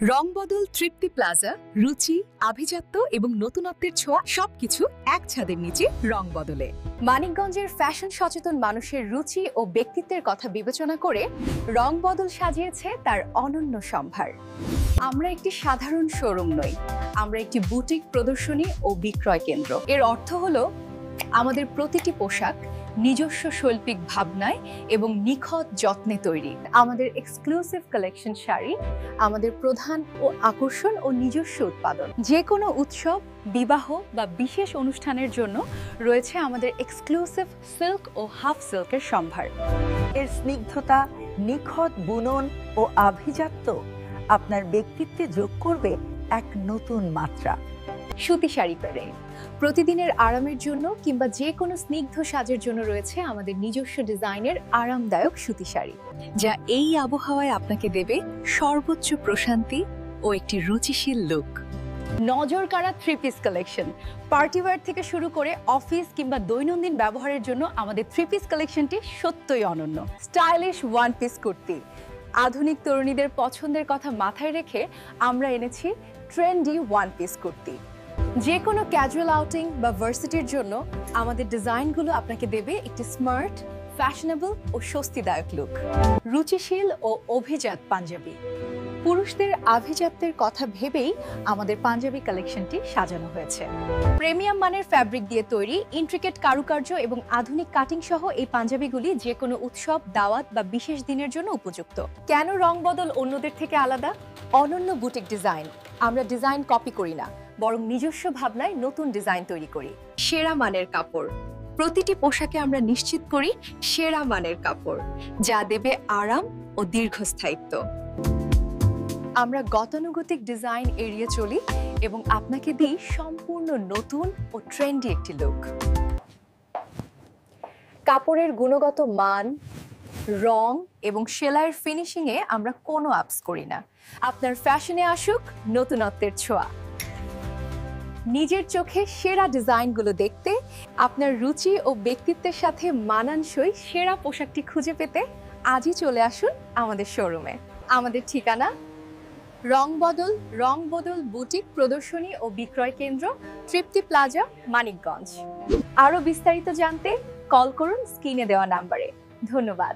রং বদল, তৃপ্তি প্লাজা, রুচি, আভিজাত্য এবং নতুনত্বের ছোঁয়া সবকিছু এক ছাদের নিচে রং বদলে। মানিকগঞ্জের ফ্যাশন সচেতন মানুষের রুচি ও ব্যক্তিত্বের কথা বিবেচনা করে রং বদল সাজিয়েছে তার অনন্য সম্ভার। আমরা একটি সাধারণ শোরুম নই, আমরা একটি বুটিক প্রদর্শনী ও বিক্রয় কেন্দ্র। এর অর্থ হলো আমাদের প্রতিটি পোশাক নিজস্ব শৈল্পিক ভাবনায় এবং নিখুঁত যত্নে তৈরি। আমাদের এক্সক্লুসিভ কালেকশন শাড়ি আমাদের প্রধান ও আকর্ষণ ও নিজস্ব উৎপাদন। যে কোনো উৎসব, বিবাহ বা বিশেষ অনুষ্ঠানের জন্য রয়েছে আমাদের এক্সক্লুসিভ সিল্ক ও হাফ সিল্কের সম্ভার। এর স্নিগ্ধতা, নিখুঁত বুনন ও আভিজাত্য আপনার ব্যক্তিত্বে যোগ করবে এক নতুন মাত্রা। সুতি শাড়ি পেরে প্রতিদিনের আরামের জন্য কিংবা যে কোনো স্নিগ্ধ সাজের জন্য রয়েছে আমাদের নিজস্ব ডিজাইনের আরামদায়ক সুতি শাড়ি, যা এই আবহাওয়ায় আপনাকে দেবে সর্বোচ্চ প্রশান্তি ও একটি রুচিশীল লুক। নজর কাড়া থ্রি পিস কালেকশন, পার্টিওয়্যার থেকে শুরু করে অফিস কিংবা দৈনন্দিন ব্যবহারের জন্য আমাদের থ্রি পিস কালেকশনটি সত্যই অনন্য। স্টাইলিশ ওয়ান পিস কুর্তি, আধুনিক তরুণীদের পছন্দের কথা মাথায় রেখে আমরা এনেছি ট্রেন্ডি ওয়ান পিস কুর্তি। যে কোনো ক্যাজুয়াল আউটিং বা ভার্সিটির জন্য আমাদের ডিজাইনগুলো আপনাকে দেবে একটি স্মার্ট, ফ্যাশনেবল ও স্বস্তিদায়ক লুক। রুচিশীল ও অভিজাত পাঞ্জাবি, পুরুষদের আভিজাত্যের কথা ভেবেই আমাদের পাঞ্জাবি কালেকশনটি সাজানো হয়েছে। প্রিমিয়াম মানের ফ্যাব্রিক দিয়ে তৈরি ইন্ট্রিকেট কারুকার্য এবং আধুনিক কাটিং সহ এই পাঞ্জাবিগুলি যে কোনো উৎসব, দাওয়াত বা বিশেষ দিনের জন্য উপযুক্ত। কেন রং বদল অন্যদের থেকে আলাদা? অনন্য বুটিক ডিজাইন। আমরা ডিজাইন কপি করি না, বরং নিজস্ব ভাবনায় নতুন ডিজাইন তৈরি করি। সেরা মানের কাপড়, প্রতিটি পোশাকে আমরা নিশ্চিত করি সেরা মানের কাপড়, যা দেবে আরাম ও দীর্ঘস্থায়িত্ব। আমরা গতানুগতিক ডিজাইন এড়িয়ে চলি এবং আপনাকে দিই সম্পূর্ণ নতুন ও ট্রেন্ডি একটি লুক। কাপড়ের গুণগত মান, রং এবং সেলাইয়ের ফিনিশিংয়ে আমরা কোনো আপস করি না। আপনার ফ্যাশনে আসুক নতুনত্বের ছোঁয়া। নিজের চোখে সেরা ডিজাইনগুলো দেখতে, আপনার রুচি ও ব্যক্তিত্বের সাথে মানানসই সেরা পোশাকটি খুঁজে পেতে আজই চলে আসুন আমাদের শোরুমে। আমাদের ঠিকানা রং বদল বুটিক প্রদর্শনী ও বিক্রয় কেন্দ্র, তৃপ্তি প্লাজা, মানিকগঞ্জ। আরও বিস্তারিত জানতে কল করুন স্ক্রিনে দেওয়া নাম্বারে। ধন্যবাদ।